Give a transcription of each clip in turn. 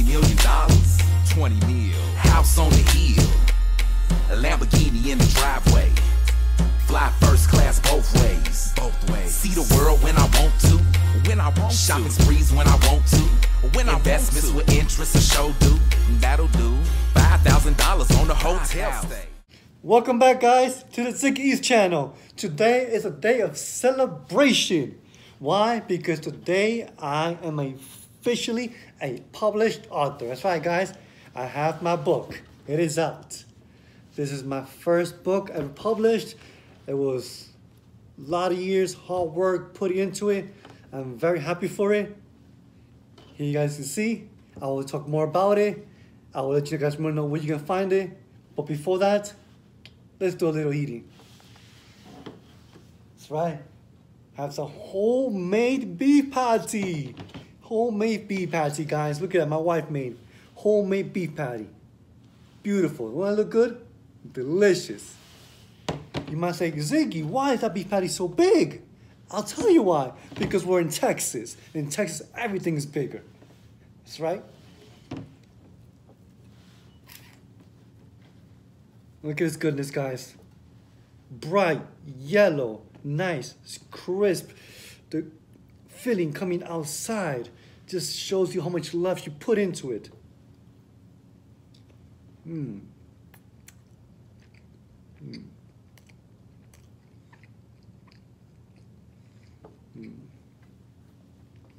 $20 million, 20 mil, house on the hill, a Lamborghini in the driveway, fly first class both ways, see the world when I want to, shopping sprees when I want to, investments with interest or show do, that'll do, $5,000 on the hotel stay. Welcome back, guys, to the ZIGGY's channel. Today is a day of celebration. Why? Because today I am officially a published author. That's right, guys. I have my book. It is out. This is my first book ever published. It was a lot of years, hard work put into it. I'm very happy for it. Here you guys can see. I will talk more about it. I will let you guys know where you can find it. But before that, let's do a little eating. That's right. Have some homemade beef patty. Homemade beef patty, guys. Look at that. My wife made homemade beef patty. Beautiful. Want to look good? Delicious. You might say, Ziggy, why is that beef patty so big? I'll tell you why. Because we're in Texas. In Texas, everything is bigger. That's right. Look at this goodness, guys. Bright, yellow, nice, crisp. The filling coming outside just shows you how much love you put into it.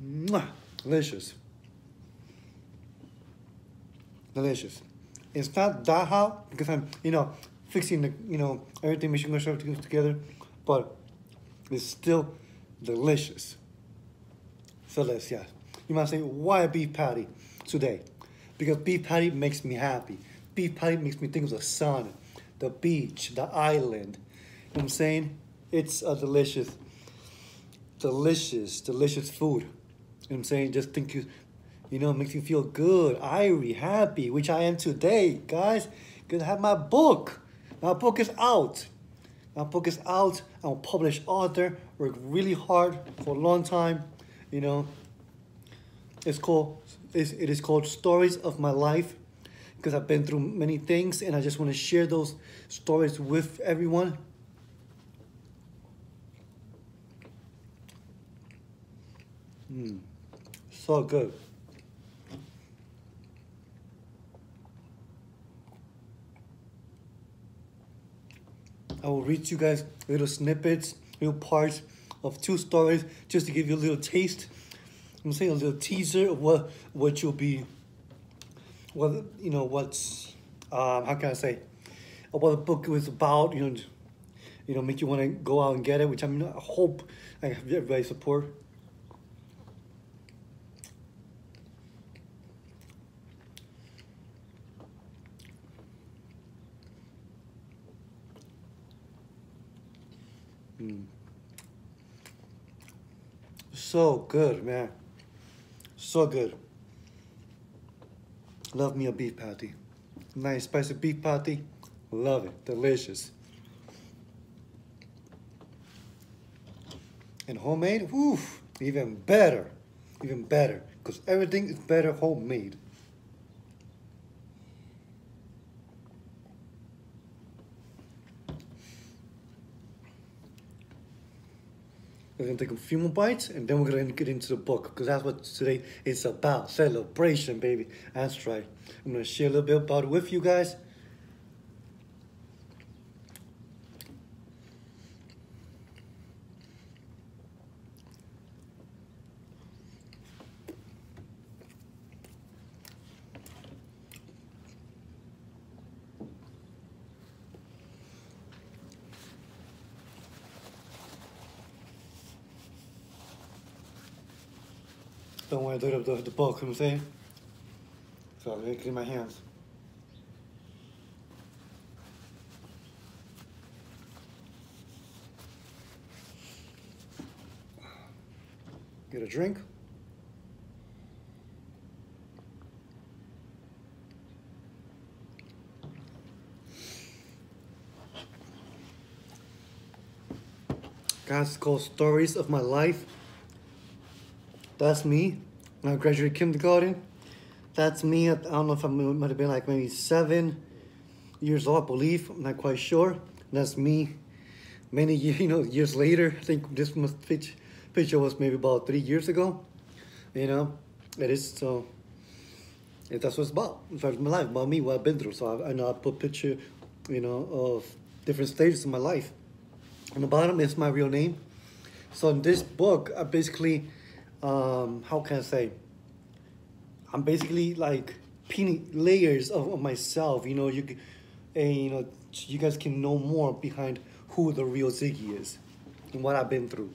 Mwah. Delicious. Delicious. It's not that hot because I'm, fixing the, everything, making sure everything together, but it's still delicious. So yeah. You might say, why a beef patty today? Because beef patty makes me happy. Beef patty makes me think of the sun, the beach, the island. You know what I'm saying? It's a delicious, delicious, delicious food. You know what I'm saying? Just think makes you feel good, irie, happy, which I am today, guys. Because I have my book. My book is out. My book is out. I'm a published author. Worked really hard for a long time. It is called Stories of My Life, because I've been through many things and I just want to share those stories with everyone. So good. I will read to you guys little snippets, little parts of 2 stories, just to give you a little taste. I'm saying a little teaser of what you'll be, what's, how can I say, what the book was about, make you want to go out and get it, which I hope I have everybody's support. So good, man. So good. Love me a beef patty. Nice spicy beef patty. Love it. Delicious. And homemade, whew, even better. Even better. Because everything is better homemade. We're going to take a few more bites, and then we're going to get into the book, because that's what today is about. Celebration, baby. That's right. I'm going to share a little bit about it with you guys. Don't want to do the book, you know what I'm saying? So I'm going to clean my hands. Get a drink. Guys, it's called Stories of My Life. That's me when I graduated kindergarten That's me. I don't know if I might have been like maybe 7 years old, I believe. I'm not quite sure. That's me. Many years later. I think this picture was maybe about 3 years ago. You know, it is so. That's what it's about. It's my life, about me, what I've been through. So I know I put picture, of different stages of my life. On the bottom is my real name. So in this book, I basically, how can I say? I'm basically like peeling layers of myself. You guys can know more behind who the real Ziggy is and what I've been through.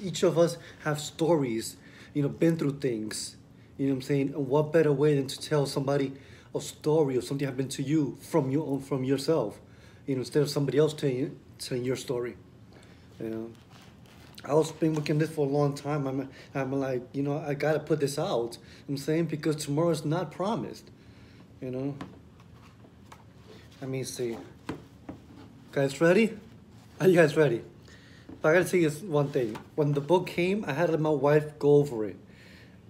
Each of us have stories. Been through things. You know what I'm saying? And what better way than to tell somebody a story or something happened to you from yourself, instead of somebody else telling your story. I was been working this for a long time. I'm like, I gotta put this out. I'm saying because tomorrow is not promised. Let me see. Guys ready? Are you guys ready? But I gotta tell you this one thing. When the book came, I had to let my wife go over it.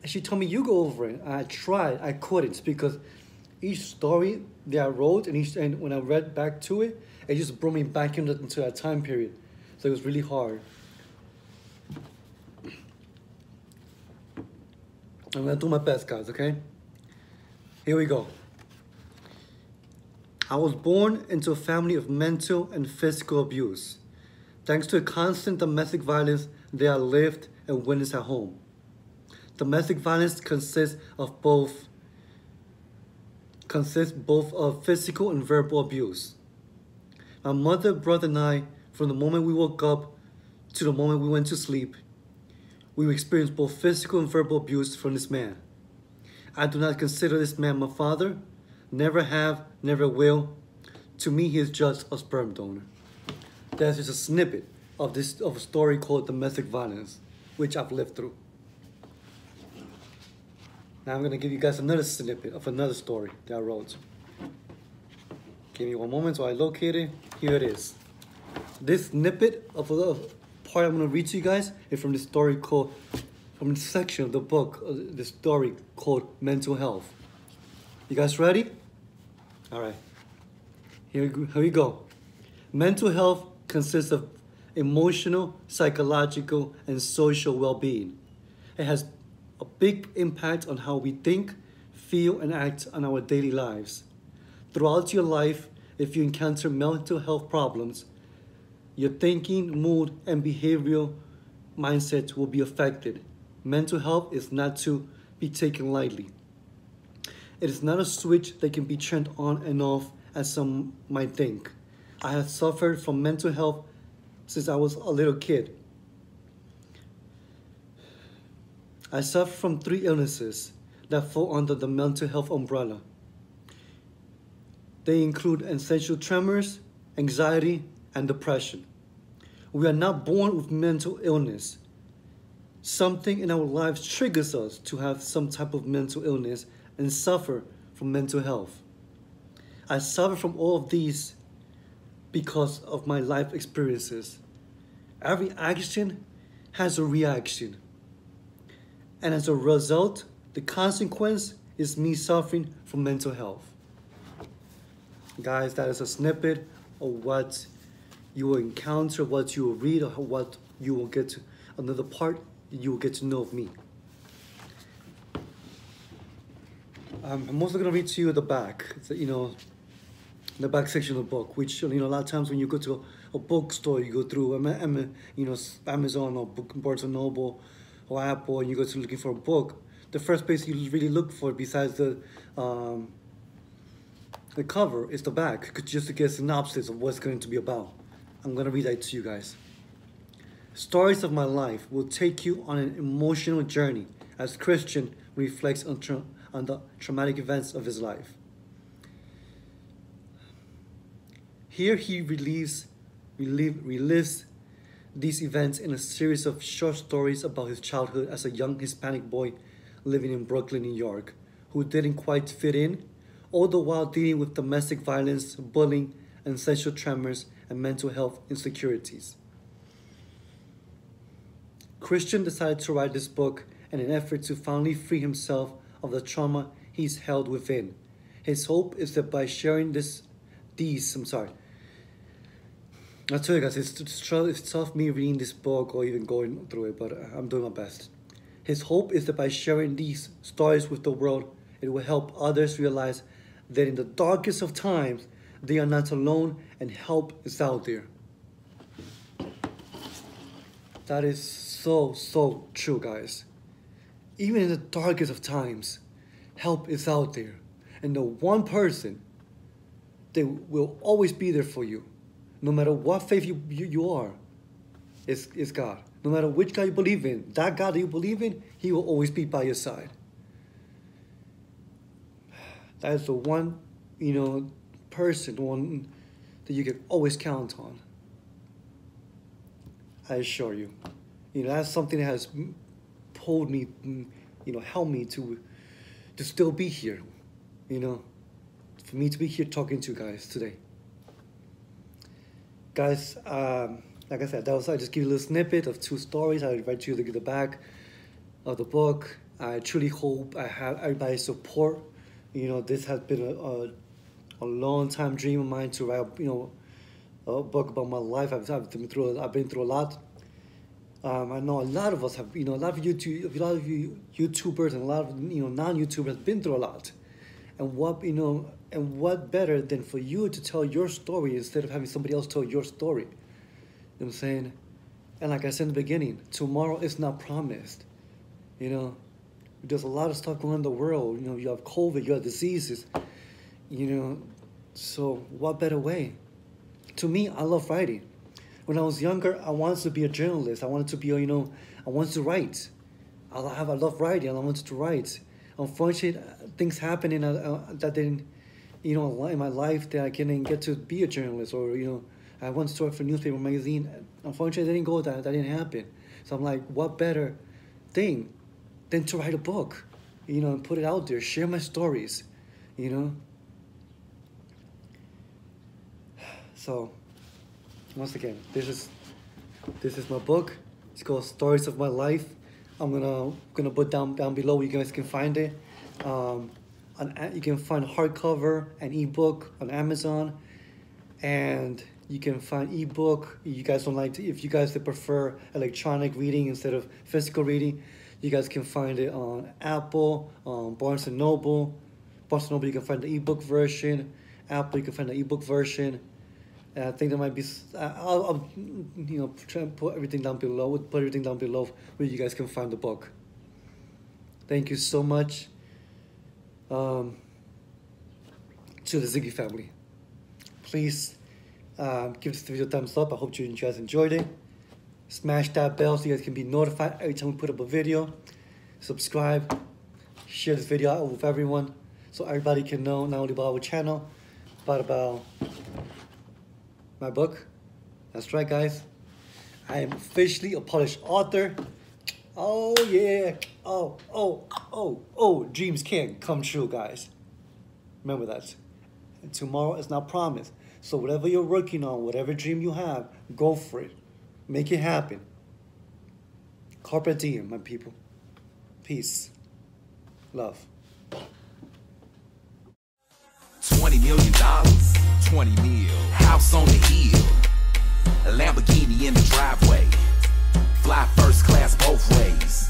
And she told me, you go over it. I tried, I couldn't, because each story that I wrote and when I read back to it, it just brought me back into that time period. So it was really hard. I'm gonna do my best, guys, okay? Here we go. I was born into a family of mental and physical abuse. Thanks to a constant domestic violence that I lived and witnessed at home. Domestic violence consists both of physical and verbal abuse. My mother, brother, and I, from the moment we woke up to the moment we went to sleep, we experienced both physical and verbal abuse from this man. I do not consider this man my father, never have, never will. To me, he is just a sperm donor. That's just a snippet of a story called domestic violence, which I've lived through. Now I'm going to give you guys another snippet of another story that I wrote. Give me one moment so I locate it. Here it is. This snippet of a part I'm going to read to you guys is from the story from the section of the book, the story called Mental Health. You guys ready? All right. Here we go. Mental health consists of emotional, psychological, and social well-being. It has a big impact on how we think, feel, and act on our daily lives. Throughout your life, if you encounter mental health problems, your thinking, mood, and behavioral mindset will be affected. Mental health is not to be taken lightly. It is not a switch that can be turned on and off as some might think. I have suffered from mental health since I was a little kid. I suffer from 3 illnesses that fall under the mental health umbrella. They include essential tremors, anxiety, and depression. We are not born with mental illness. Something in our lives triggers us to have some type of mental illness and suffer from mental health. I suffer from all of these because of my life experiences. Every action has a reaction. And as a result, the consequence is me suffering from mental health. Guys, that is a snippet of what you will encounter, what you will read, or what you will get to, another part you will get to know of me. I'm also going to read to you the back, the back section of the book, which, a lot of times when you go to a bookstore, you go through, Amazon or Barnes & Noble or Apple, and you go to looking for a book, the first place you really look for besides the cover is the back, just to get a synopsis of what's going to be about. I'm going to read that to you guys. Stories of my life will take you on an emotional journey as Christian reflects on the traumatic events of his life. Here he relives these events in a series of short stories about his childhood as a young Hispanic boy living in Brooklyn, New York, who didn't quite fit in, all the while dealing with domestic violence, bullying, ancestral tremors, and mental health insecurities. Christian decided to write this book in an effort to finally free himself of the trauma he's held within. His hope is that by sharing I tell you guys, it's tough me reading this book or even going through it, but I'm doing my best. His hope is that by sharing these stories with the world, it will help others realize that in the darkest of times, they are not alone and help is out there. That is so, so true, guys. Even in the darkest of times, help is out there. And the one person that will always be there for you, no matter what faith you are, is God. No matter which God you believe in, that God that you believe in, He will always be by your side. That is the one, person, one that you can always count on. I assure you. That's something that has pulled me, helped me to still be here, for me to be here talking to you guys today. Guys, like I said, I just give you a little snippet of 2 stories. I invite you to get the back of the book. I truly hope I have everybody's support. This has been a long time dream of mine to write, a book about my life. I've been through a lot. I know a lot of us have, a lot of you YouTubers and a lot of non-YouTubers have been through a lot. And what better than for you to tell your story instead of having somebody else tell your story? You know what I'm saying? And like I said in the beginning, tomorrow is not promised. There's a lot of stuff going on in the world. You have COVID, you have diseases. So what better way? To me, I love writing. When I was younger, I wanted to be a journalist. I wanted to be, I wanted to write. I love writing. I wanted to write. Unfortunately, things happened that didn't, in my life that I didn't get to be a journalist, or I wanted to work for a newspaper magazine. Unfortunately, I didn't go that didn't happen. So I'm like, what better thing than to write a book, and put it out there, share my stories, So, once again, this is my book. It's called Stories of My Life. I'm gonna put down below where you guys can find it. You can find hardcover and ebook on Amazon, and you can find ebook. You guys if you guys prefer electronic reading instead of physical reading, you guys can find it on Apple, Barnes & Noble. Barnes & Noble, you can find the ebook version. Apple, you can find the ebook version. And I think there might be, I'll try and put everything down below. Where you guys can find the book. Thank you so much to the ZIGGY family. Please give this video a thumbs up. I hope you guys enjoyed it. Smash that bell so you guys can be notified every time we put up a video. Subscribe. Share this video out with everyone so everybody can know not only about our channel, but about my book. That's right, guys. I am officially a published author. Oh, yeah. Oh, dreams can come true, guys. Remember that. And tomorrow is not promised. So whatever you're working on, whatever dream you have, go for it. Make it happen. Carpe diem, my people. Peace. Love. $20 million, 20 mil, house on the hill, a Lamborghini in the driveway, fly first class both ways.